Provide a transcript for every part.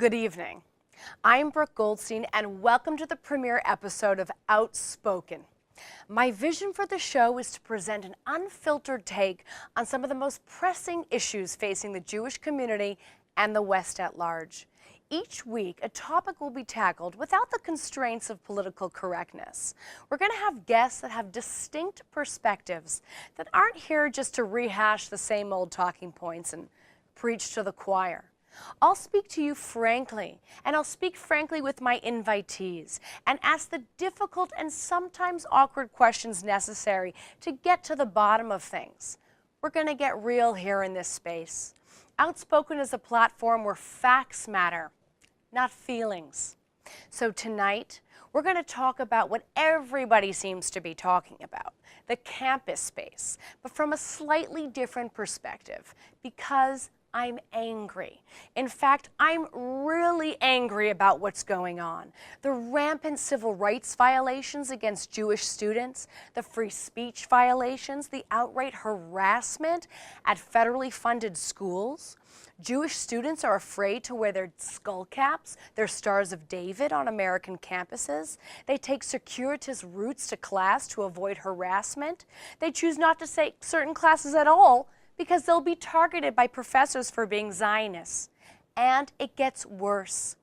Good evening. I'm Brooke Goldstein, and welcome to the premiere episode of Outspoken. My vision for the show is to present an unfiltered take on some of the most pressing issues facing the Jewish community and the West at large. Each week, a topic will be tackled without the constraints of political correctness. We're going to have guests that have distinct perspectives that aren't here just to rehash the same old talking points and preach to the choir. I'll speak to you frankly, and I'll speak frankly with my invitees and ask the difficult and sometimes awkward questions necessary to get to the bottom of things. We're going to get real here in this space. Outspoken is a platform where facts matter, not feelings. So tonight, we're going to talk about what everybody seems to be talking about, the campus space, but from a slightly different perspective, because I'm angry. In fact, I'm really angry about what's going on. The rampant civil rights violations against Jewish students, the free speech violations, the outright harassment at federally funded schools. Jewish students are afraid to wear their skull caps, their Stars of David on American campuses. They take circuitous routes to class to avoid harassment. They choose not to take certain classes at all because they'll be targeted by professors for being Zionists. And it gets worse.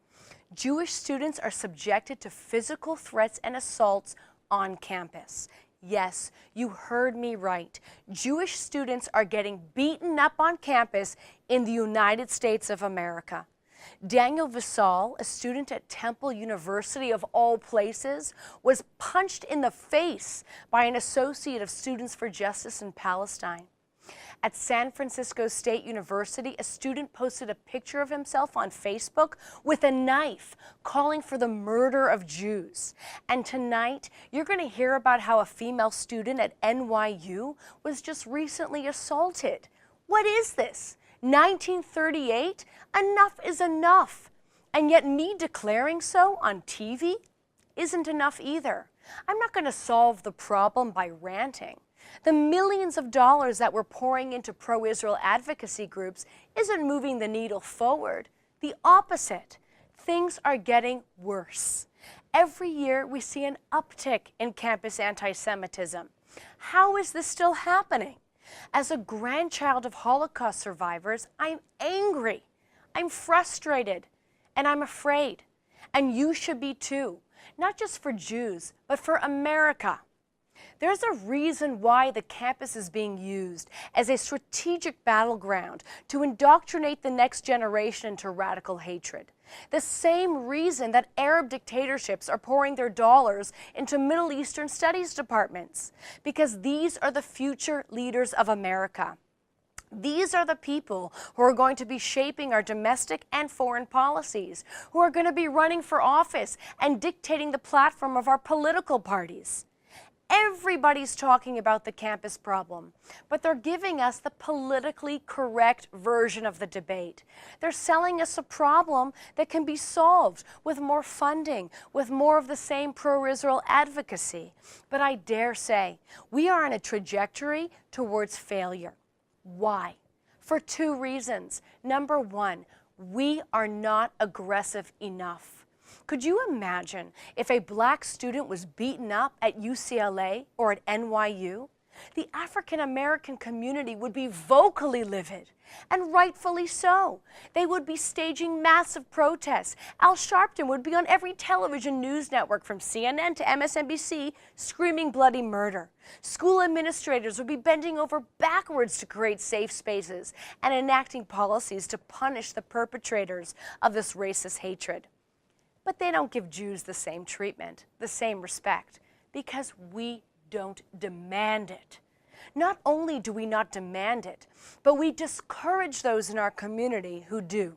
Jewish students are subjected to physical threats and assaults on campus. Yes, you heard me right. Jewish students are getting beaten up on campus in the United States of America. Daniel Vessal, a student at Temple University of all places, was punched in the face by an associate of Students for Justice in Palestine. At San Francisco State University, a student posted a picture of himself on Facebook with a knife, calling for the murder of Jews. And tonight, you're going to hear about how a female student at NYU was just recently assaulted. What is this? 1938? Enough is enough. And yet me declaring so on TV isn't enough either. I'm not going to solve the problem by ranting. The millions of dollars that we're pouring into pro-Israel advocacy groups isn't moving the needle forward. The opposite. Things are getting worse. Every year we see an uptick in campus anti-Semitism. How is this still happening? As a grandchild of Holocaust survivors, I'm angry, I'm frustrated, and I'm afraid. And you should be too, not just for Jews, but for America. There's a reason why the campus is being used as a strategic battleground to indoctrinate the next generation into radical hatred. The same reason that Arab dictatorships are pouring their dollars into Middle Eastern studies departments, because these are the future leaders of America. These are the people who are going to be shaping our domestic and foreign policies, who are going to be running for office and dictating the platform of our political parties. Everybody's talking about the campus problem, but they're giving us the politically correct version of the debate. They're selling us a problem that can be solved with more funding, with more of the same pro-Israel advocacy. But I dare say, we are on a trajectory towards failure. Why? For two reasons. Number one, we are not aggressive enough. Could you imagine if a black student was beaten up at UCLA or at NYU? The African American community would be vocally livid, and rightfully so. They would be staging massive protests. Al Sharpton would be on every television news network from CNN to MSNBC screaming bloody murder. School administrators would be bending over backwards to create safe spaces and enacting policies to punish the perpetrators of this racist hatred. But they don't give Jews the same treatment, the same respect, because we don't demand it. Not only do we not demand it, but we discourage those in our community who do.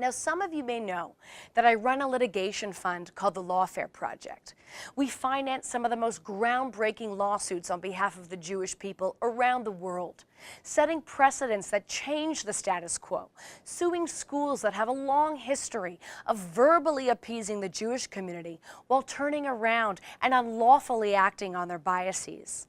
Now, some of you may know that I run a litigation fund called the Lawfare Project. We finance some of the most groundbreaking lawsuits on behalf of the Jewish people around the world, setting precedents that change the status quo, suing schools that have a long history of verbally appeasing the Jewish community while turning around and unlawfully acting on their biases.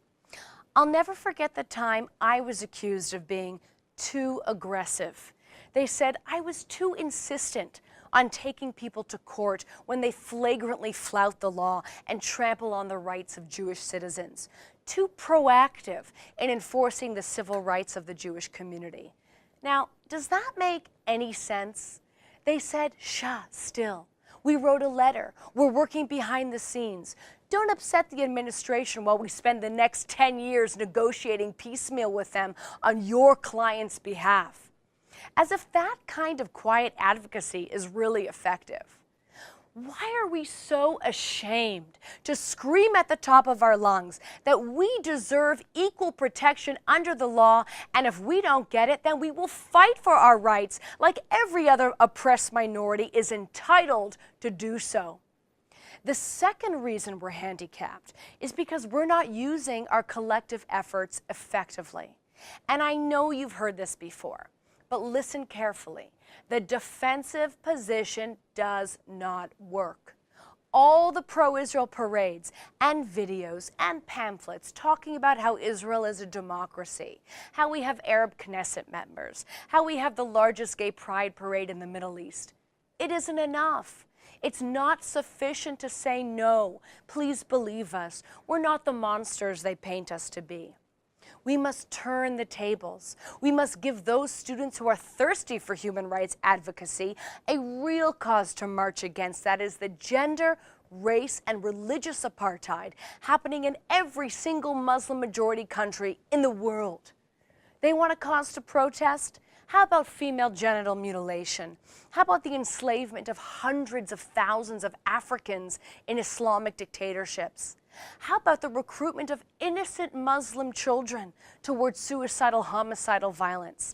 I'll never forget the time I was accused of being too aggressive. They said I was too insistent, on taking people to court when they flagrantly flout the law and trample on the rights of Jewish citizens. Too proactive in enforcing the civil rights of the Jewish community. Now, does that make any sense? They said, "Shah, still." We wrote a letter. We're working behind the scenes. Don't upset the administration while we spend the next 10 years negotiating piecemeal with them on your client's behalf. As if that kind of quiet advocacy is really effective. Why are we so ashamed to scream at the top of our lungs that we deserve equal protection under the law, and if we don't get it, then we will fight for our rights like every other oppressed minority is entitled to do so? The second reason we're handicapped is because we're not using our collective efforts effectively. And I know you've heard this before, but listen carefully. The defensive position does not work. All the pro-Israel parades and videos and pamphlets talking about how Israel is a democracy, how we have Arab Knesset members, how we have the largest gay pride parade in the Middle East. It isn't enough. It's not sufficient to say no. Please believe us. We're not the monsters they paint us to be. We must turn the tables. We must give those students who are thirsty for human rights advocacy a real cause to march against. That is the gender, race, and religious apartheid happening in every single Muslim majority country in the world. They want a cause to protest? How about female genital mutilation? How about the enslavement of hundreds of thousands of Africans in Islamic dictatorships? How about the recruitment of innocent Muslim children towards suicidal, homicidal violence?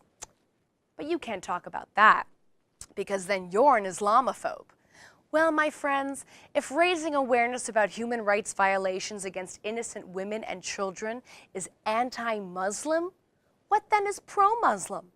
But you can't talk about that, because then you're an Islamophobe. Well, my friends, if raising awareness about human rights violations against innocent women and children is anti-Muslim, what then is pro-Muslim?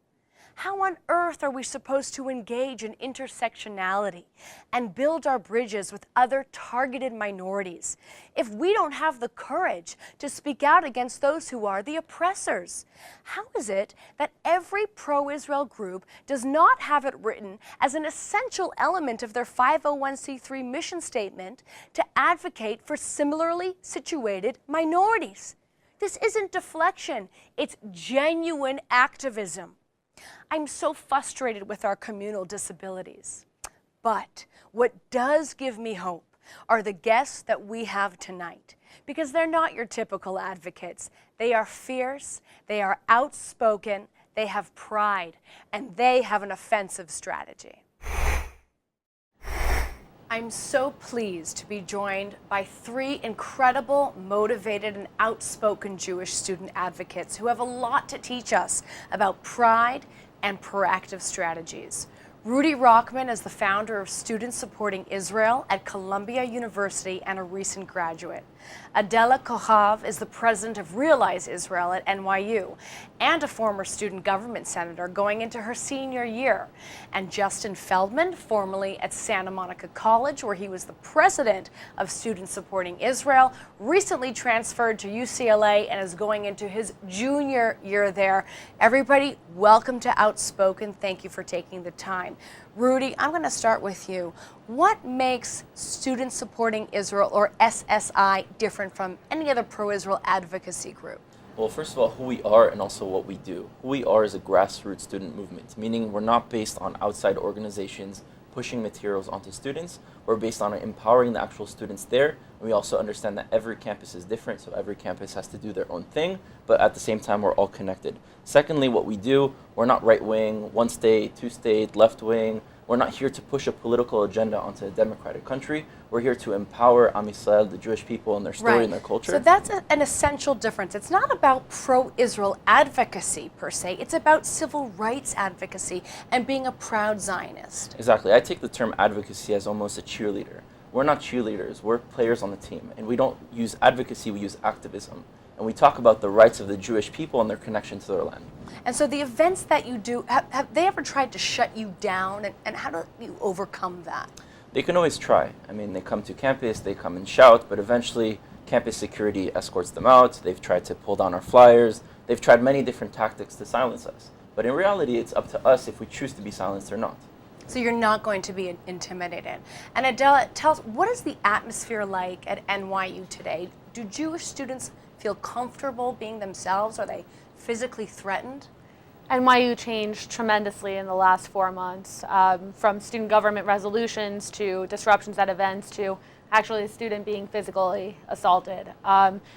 How on earth are we supposed to engage in intersectionality and build our bridges with other targeted minorities if we don't have the courage to speak out against those who are the oppressors? How is it that every pro-Israel group does not have it written as an essential element of their 501c3 mission statement to advocate for similarly situated minorities? This isn't deflection, it's genuine activism. I'm so frustrated with our communal disabilities. But what does give me hope are the guests that we have tonight, because they're not your typical advocates. They are fierce, they are outspoken, they have pride, and they have an offensive strategy. I'm so pleased to be joined by three incredible, motivated, and outspoken Jewish student advocates who have a lot to teach us about pride and proactive strategies. Rudy Rochman is the founder of Students Supporting Israel at Columbia University and a recent graduate. Adela Cojab is the president of Realize Israel at NYU and a former student government senator going into her senior year. And Justin Feldman, formerly at Santa Monica College, where he was the president of Students Supporting Israel, recently transferred to UCLA and is going into his junior year there. Everybody, welcome to Outspoken. Thank you for taking the time. Rudy, I'm going to start with you. What makes Students Supporting Israel, or SSI, different from any other pro-Israel advocacy group? Well, first of all, who we are and also what we do. Who we are is a grassroots student movement, meaning we're not based on outside organizations pushing materials onto students. We're based on empowering the actual students there. And we also understand that every campus is different, so every campus has to do their own thing, but at the same time, we're all connected. Secondly, what we do, we're not right-wing, one-state, two-state, left-wing. We're not here to push a political agenda onto a democratic country. We're here to empower Am Yisrael, the Jewish people, and their story and their culture. So that's an essential difference. It's not about pro-Israel advocacy per se. It's about civil rights advocacy and being a proud Zionist. Exactly. I take the term advocacy as almost a cheerleader. We're not cheerleaders. We're players on the team. And we don't use advocacy, we use activism. And we talk about the rights of the Jewish people and their connection to their land. And so the events that you do, have they ever tried to shut you down? And how do you overcome that? They can always try. I mean, they come to campus, they come and shout, but eventually campus security escorts them out. They've tried to pull down our flyers. They've tried many different tactics to silence us. But in reality, it's up to us if we choose to be silenced or not. So you're not going to be intimidated. And Adela, tell us, what is the atmosphere like at NYU today? Do Jewish students feel comfortable being themselves? Are they physically threatened? NYU changed tremendously in the last 4 months, from student government resolutions to disruptions at events to actually a student being physically assaulted.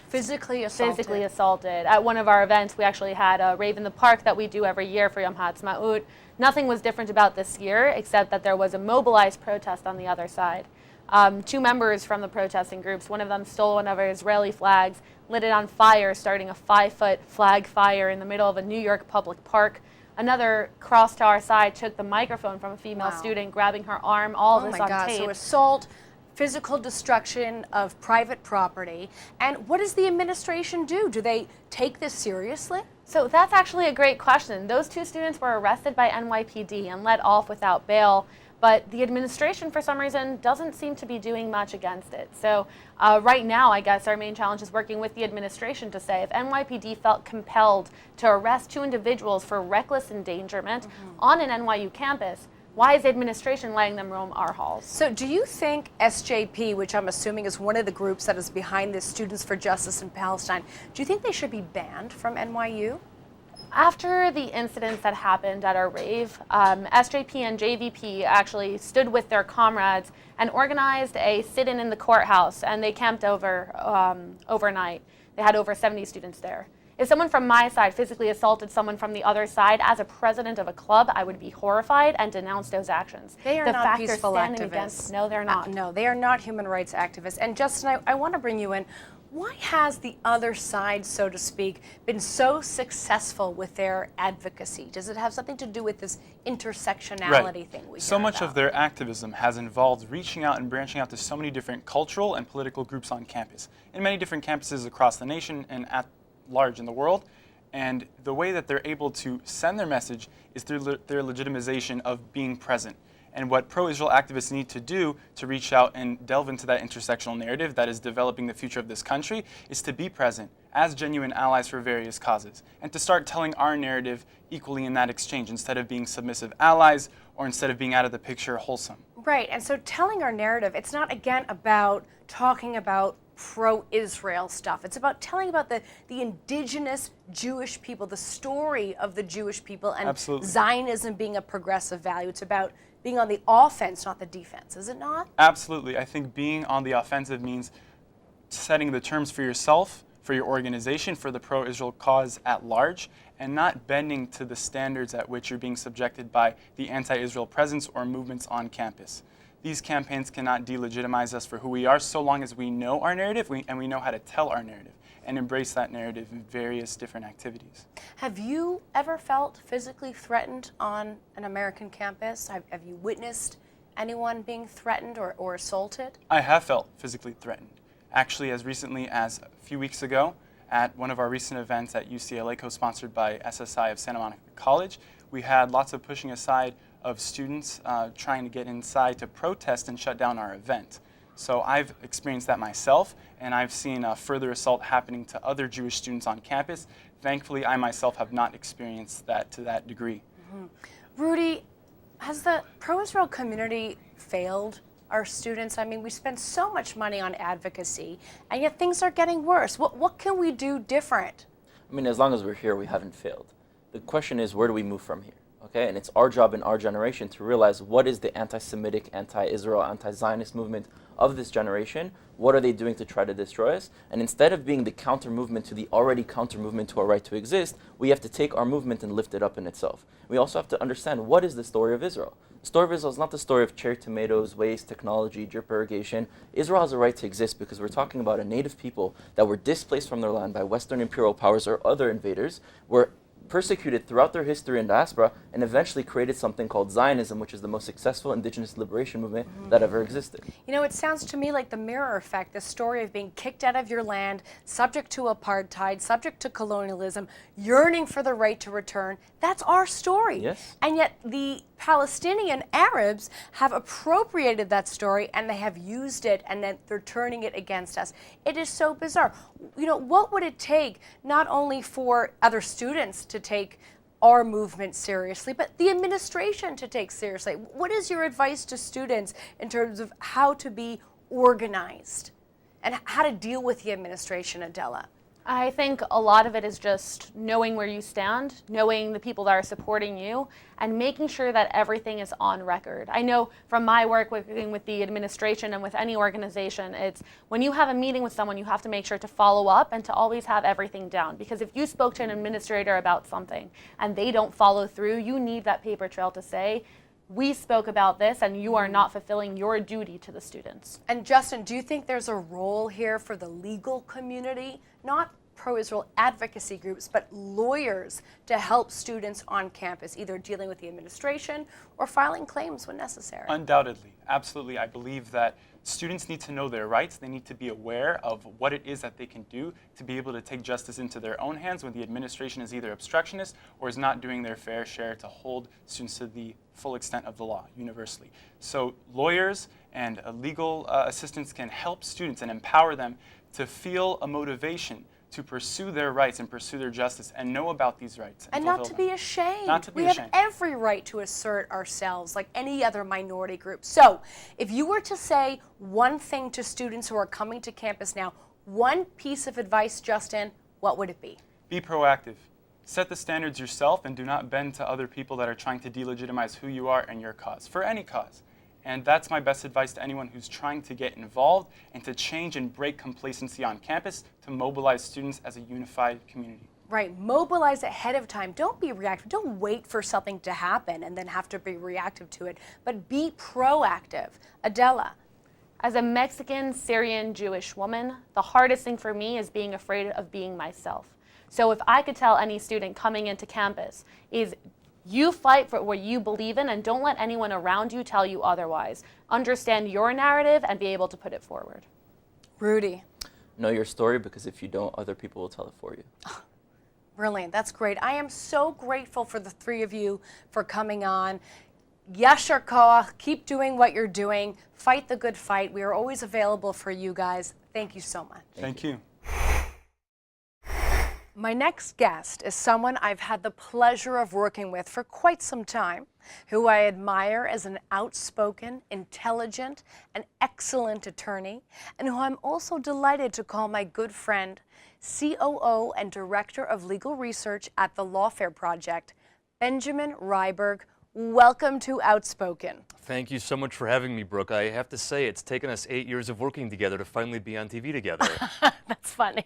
Physically assaulted? Physically assaulted. At one of our events, we actually had a rave in the park that we do every year for Yom HaAtzmaut. Nothing was different about this year except that there was a mobilized protest on the other side. 2 members from the protesting groups, one of them stole one of our Israeli flags, lit it on fire, starting a 5-foot flag fire in the middle of a New York public park. Another crossed to our side, took the microphone from a female student, grabbing her arm, all oh this my on God. tape. So assault, physical destruction of private property. And what does the administration do? Do they take this seriously? So that's actually a great question. Those 2 students were arrested by NYPD and let off without bail, but the administration, for some reason, doesn't seem to be doing much against it. So right now, I guess our main challenge is working with the administration to say if NYPD felt compelled to arrest 2 individuals for reckless endangerment on an NYU campus, why is the administration letting them roam our halls? So do you think SJP, which I'm assuming is one of the groups that is behind this Students for Justice in Palestine, do you think they should be banned from NYU? After the incidents that happened at our rave, SJP and JVP actually stood with their comrades and organized a sit-in in the courthouse, and they camped overnight. They had over 70 students there. If someone from my side physically assaulted someone from the other side, as a president of a club, I would be horrified and denounce those actions. They are not peaceful activists. No, they're not. No, they are not human rights activists. And Justin, I want to bring you in. Why has the other side, so to speak, been so successful with their advocacy? Does it have something to do with this intersectionality thing we hear So much about? of their activism has involved reaching out and branching out to so many different cultural and political groups on campus, in many different campuses across the nation and at large in the world. And the way that they're able to send their message is through their legitimization of being present. And what pro-Israel activists need to do to reach out and delve into that intersectional narrative that is developing the future of this country is to be present as genuine allies for various causes and to start telling our narrative equally in that exchange instead of being submissive allies or instead of being out of the picture wholesome. Right, and so telling our narrative, it's not, again, about talking about pro-Israel stuff. It's about telling about the indigenous Jewish people, the story of the Jewish people, and Absolutely. Zionism being a progressive value. It's about being on the offense, not the defense, is it not? Absolutely. I think being on the offensive means setting the terms for yourself, for your organization, for the pro-Israel cause at large, and not bending to the standards at which you're being subjected by the anti-Israel presence or movements on campus. These campaigns cannot delegitimize us for who we are so long as we know our narrative and we know how to tell our narrative and embrace that narrative in various different activities. Have you ever felt physically threatened on an American campus? Have you witnessed anyone being threatened or assaulted? I have felt physically threatened. Actually, as recently as a few weeks ago, at one of our recent events at UCLA, co-sponsored by SSI of Santa Monica College, we had lots of pushing aside of students trying to get inside to protest and shut down our event. So I've experienced that myself, and I've seen further assault happening to other Jewish students on campus. Thankfully, I myself have not experienced that to that degree. Mm-hmm. Rudy, has the pro-Israel community failed our students? I mean, we spend so much money on advocacy, and yet things are getting worse. What can we do different? I mean, as long as we're here, we haven't failed. The question is, where do we move from here? Okay, and it's our job in our generation to realize what is the anti-Semitic, anti-Israel, anti-Zionist movement of this generation. What are they doing to try to destroy us? And instead of being the counter movement to the already counter movement to our right to exist, we have to take our movement and lift it up in itself. We also have to understand what is the story of Israel. The story of Israel is not the story of cherry tomatoes, waste, technology, drip irrigation. Israel has a right to exist because we're talking about a native people that were displaced from their land by Western imperial powers or other invaders, were persecuted throughout their history in diaspora, and eventually created something called Zionism, which is the most successful indigenous liberation movement that ever existed. You know, it sounds to me like the mirror effect, the story of being kicked out of your land, subject to apartheid, subject to colonialism, yearning for the right to return. That's our story. Yes. And yet the Palestinian Arabs have appropriated that story and they have used it, and then they're turning it against us. It is so bizarre. You know, what would it take not only for other students to take our movement seriously, but the administration to take seriously. What is your advice to students in terms of how to be organized and how to deal with the administration, Adela? I think a lot of it is just knowing where you stand, knowing the people that are supporting you, and making sure that everything is on record. I know from my work working with the administration and with any organization, it's when you have a meeting with someone, you have to make sure to follow up and to always have everything down. Because if you spoke to an administrator about something and they don't follow through, you need that paper trail to say, we spoke about this and you are not fulfilling your duty to the students. And Justin, do you think there's a role here for the legal community, not pro-Israel advocacy groups, but lawyers to help students on campus, either dealing with the administration or filing claims when necessary? Undoubtedly, absolutely. I believe that students need to know their rights. They need to be aware of what it is that they can do to be able to take justice into their own hands when the administration is either obstructionist or is not doing their fair share to hold students to the full extent of the law universally. So lawyers and legal assistants can help students and empower them to feel a motivation to pursue their rights and pursue their justice and know about these rights. And not to be ashamed. Not to be we ashamed. have every right to assert ourselves like any other minority group. So if you were to say one thing to students who are coming to campus now, one piece of advice, Justin, what would it be? Be proactive. Set the standards yourself and do not bend to other people that are trying to delegitimize who you are and your cause, for any cause. And that's my best advice to anyone who's trying to get involved and to change and break complacency on campus to mobilize students as a unified community. Right, mobilize ahead of time. Don't be reactive. Don't wait for something to happen and then have to be reactive to it, but be proactive. Adela. As a Mexican, Syrian, Jewish woman, the hardest thing for me is being afraid of being myself. So if I could tell any student coming into campus is you fight for what you believe in and don't let anyone around you tell you otherwise. Understand your narrative and be able to put it forward. Rudy. Know your story, because if you don't, other people will tell it for you. Brilliant. That's great. I am so grateful for the three of you for coming on. Yashar koach. Keep doing what you're doing. Fight the good fight. We are always available for you guys. Thank you so much. Thank you. My next guest is someone I've had the pleasure of working with for quite some time, who I admire as an outspoken, intelligent, and excellent attorney, and who I'm also delighted to call my good friend, COO and Director of Legal Research at the Lawfare Project, Benjamin Ryberg. Welcome to Outspoken. Thank you so much for having me, Brooke. I have to say, it's taken us 8 years of working together to finally be on TV together. That's funny.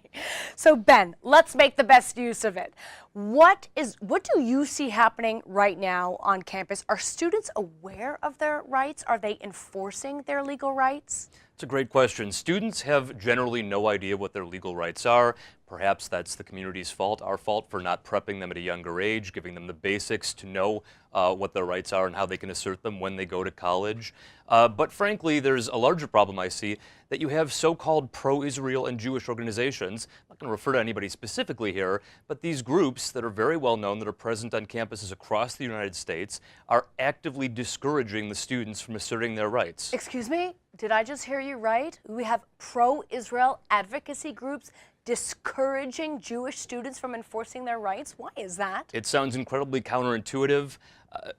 So Ben, let's make the best use of it. What do you see happening right now on campus? Are students aware of their rights? Are they enforcing their legal rights? It's a great question. Students have generally no idea what their legal rights are. Perhaps that's the community's fault, our fault, for not prepping them at a younger age, giving them the basics to know what their rights are and how they can assert them when they go to college. But frankly, there's a larger problem I see, that you have so-called pro-Israel and Jewish organizations. I'm not going to refer to anybody specifically here, but these groups that are very well known, that are present on campuses across the United States, are actively discouraging the students from asserting their rights. Excuse me? Did I just hear you right? We have pro-Israel advocacy groups discouraging Jewish students from enforcing their rights? Why is that? It sounds incredibly counterintuitive.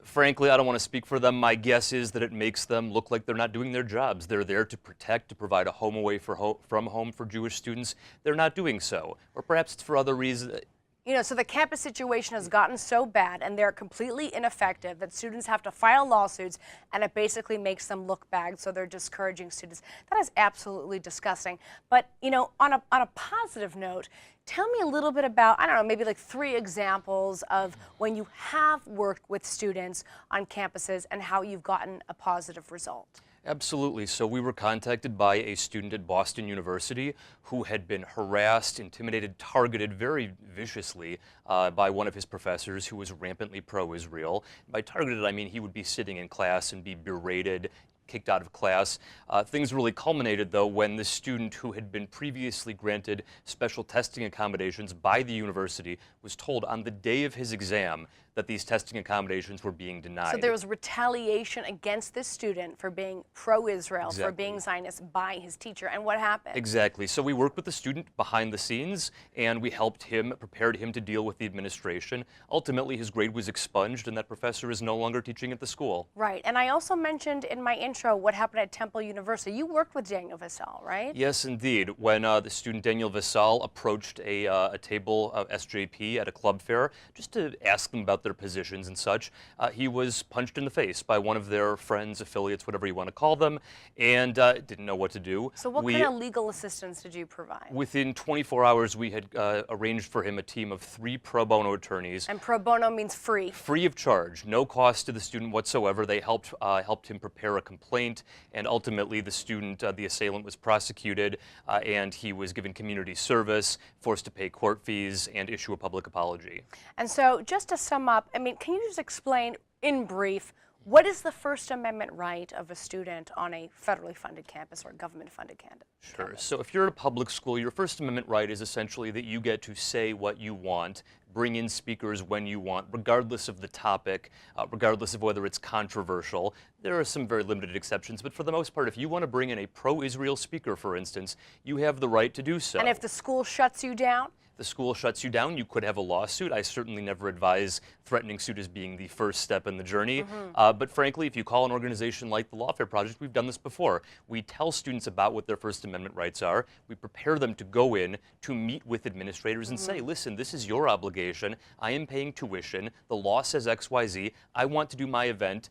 Frankly, I don't want to speak for them. My guess is that it makes them look like they're not doing their jobs. They're there to protect, to provide a home away from home for Jewish students. They're not doing so. Or perhaps it's for other reasons. You know, so the campus situation has gotten so bad and they're completely ineffective that students have to file lawsuits, and it basically makes them look bad, so they're discouraging students. That is absolutely disgusting. But, you know, on a positive note, tell me a little bit about, I don't know, maybe like 3 examples of when you have worked with students on campuses and how you've gotten a positive result. Absolutely. So we were contacted by a student at Boston University who had been harassed, intimidated, targeted very viciously by one of his professors who was rampantly pro-Israel. By targeted, I mean he would be sitting in class and be berated, kicked out of class. Things really culminated, though, when the student who had been previously granted special testing accommodations by the university was told on the day of his exam that these testing accommodations were being denied. So there was retaliation against this student for being pro-Israel, for being Zionist by his teacher. And what happened? Exactly. So we worked with the student behind the scenes, and we helped him, prepared him to deal with the administration. Ultimately, his grade was expunged, and that professor is no longer teaching at the school. Right. And I also mentioned in my intro what happened at Temple University. You worked with Daniel Vessal, right? Yes, indeed. When the student Daniel Vessal approached a table of SJP at a club fair just to ask them about their positions and such, he was punched in the face by one of their friends, affiliates, whatever you want to call them, and didn't know what to do. So what kind of legal assistance did you provide? Within 24 hours, we had arranged for him a team of 3 pro bono attorneys. And pro bono means free. Free of charge, no cost to the student whatsoever. They helped him prepare a complaint, and ultimately the student, the assailant, was prosecuted, and he was given community service, forced to pay court fees, and issue a public apology. And so, just to sum up, I mean, can you just explain in brief what is the First Amendment right of a student on a federally funded campus or government-funded campus? Sure. So if you're at a public school, your First Amendment right is essentially that you get to say what you want, bring in speakers when you want, regardless of the topic, regardless of whether it's controversial. There are some very limited exceptions, but for the most part, if you want to bring in a pro-Israel speaker, for instance, you have the right to do so. And if the school shuts you down? The school shuts you down, you could have a lawsuit. I certainly never advise threatening suit as being the first step in the journey. But frankly, if you call an organization like the Lawfare Project, we've done this before. We tell students about what their First Amendment rights are. We prepare them to go in to meet with administrators and say, listen, this is your obligation. I am paying tuition. The law says XYZ. I want to do my event.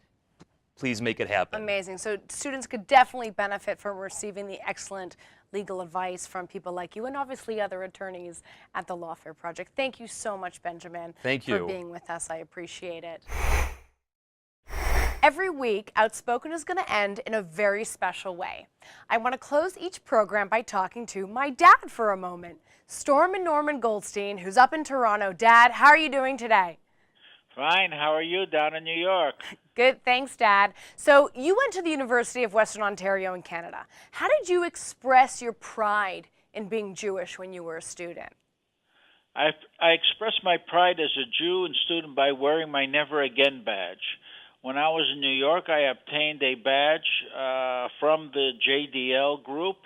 Please make it happen. Amazing. So students could definitely benefit from receiving the excellent legal advice from people like you and obviously other attorneys at the Lawfare Project. Thank you so much, Benjamin, Thank you for being with us. I appreciate it. Every week, Outspoken is going to end in a very special way. I want to close each program by talking to my dad for a moment, Stormin Norman Goldstein, who's up in Toronto. Dad, how are you doing today? Fine. How are you down in New York? Good, thanks, Dad. So you went to the University of Western Ontario in Canada. How did you express your pride in being Jewish when you were a student? I expressed my pride as a Jew and student by wearing my Never Again badge. When I was in New York, I obtained a badge from the JDL group,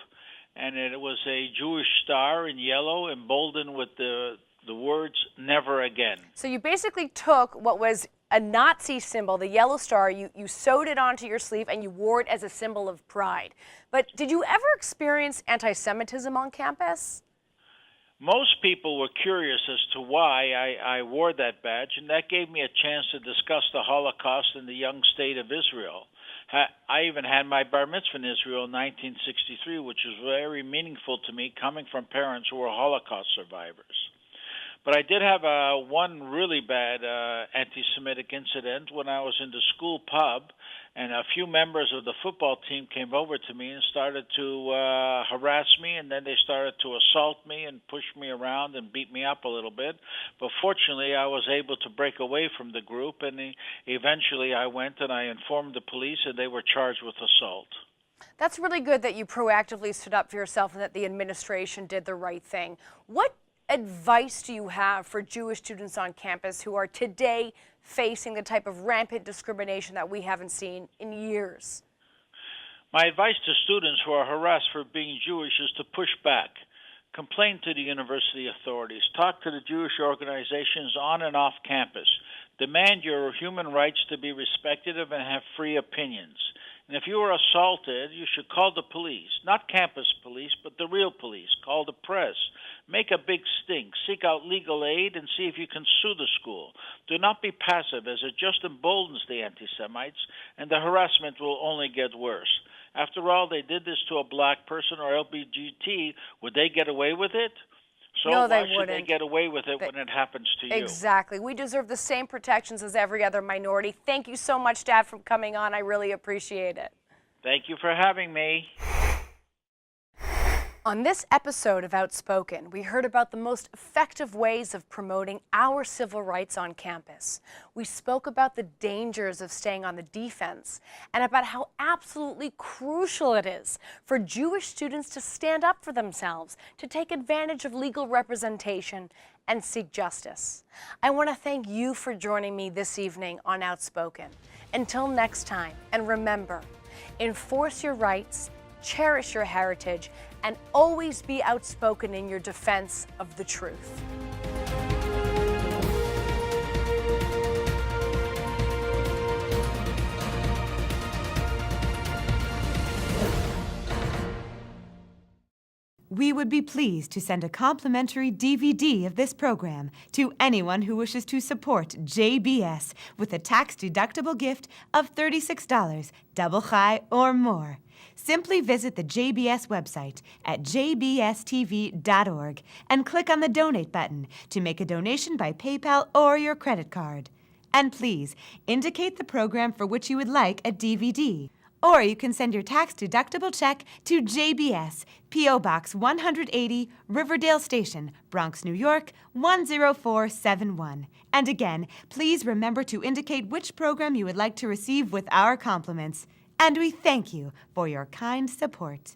and it was a Jewish star in yellow emboldened with the words Never Again. So you basically took what was a Nazi symbol, the yellow star, you sewed it onto your sleeve and you wore it as a symbol of pride. But did you ever experience anti-Semitism on campus? Most people were curious as to why I wore that badge, and that gave me a chance to discuss the Holocaust in the young state of Israel. I even had my bar mitzvah in Israel in 1963, which was very meaningful to me, coming from parents who were Holocaust survivors. But I did have one really bad anti-Semitic incident when I was in the school pub, and a few members of the football team came over to me and started to harass me, and then they started to assault me and push me around and beat me up a little bit. But fortunately, I was able to break away from the group, and eventually I went and I informed the police, and they were charged with assault. That's really good that you proactively stood up for yourself and that the administration did the right thing. What advice do you have for Jewish students on campus who are today facing the type of rampant discrimination that we haven't seen in years? My advice to students who are harassed for being Jewish is to push back. Complain to the university authorities. Talk to the Jewish organizations on and off campus. Demand your human rights to be respected and have free opinions. And if you are assaulted, you should call the police. Not campus police, but the real police. Call the press. Make a big stink. Seek out legal aid and see if you can sue the school. Do not be passive, as it just emboldens the anti-Semites, and the harassment will only get worse. After all, they did this to a black person or LGBT. Would they get away with it? So No, why they should they wouldn't. get away with it when it happens to you? Exactly. We deserve the same protections as every other minority. Thank you so much, Dad, for coming on. I really appreciate it. Thank you for having me. On this episode of Outspoken, we heard about the most effective ways of promoting our civil rights on campus. We spoke about the dangers of staying on the defense and about how absolutely crucial it is for Jewish students to stand up for themselves, to take advantage of legal representation, and seek justice. I want to thank you for joining me this evening on Outspoken. Until next time, and remember, enforce your rights, cherish your heritage, and always be outspoken in your defense of the truth. We would be pleased to send a complimentary DVD of this program to anyone who wishes to support JBS with a tax-deductible gift of $36, double high or more. Simply visit the JBS website at jbstv.org and click on the Donate button to make a donation by PayPal or your credit card. And please, indicate the program for which you would like a DVD. Or you can send your tax-deductible check to JBS, P.O. Box 180, Riverdale Station, Bronx, New York, 10471. And again, please remember to indicate which program you would like to receive with our compliments. And we thank you for your kind support.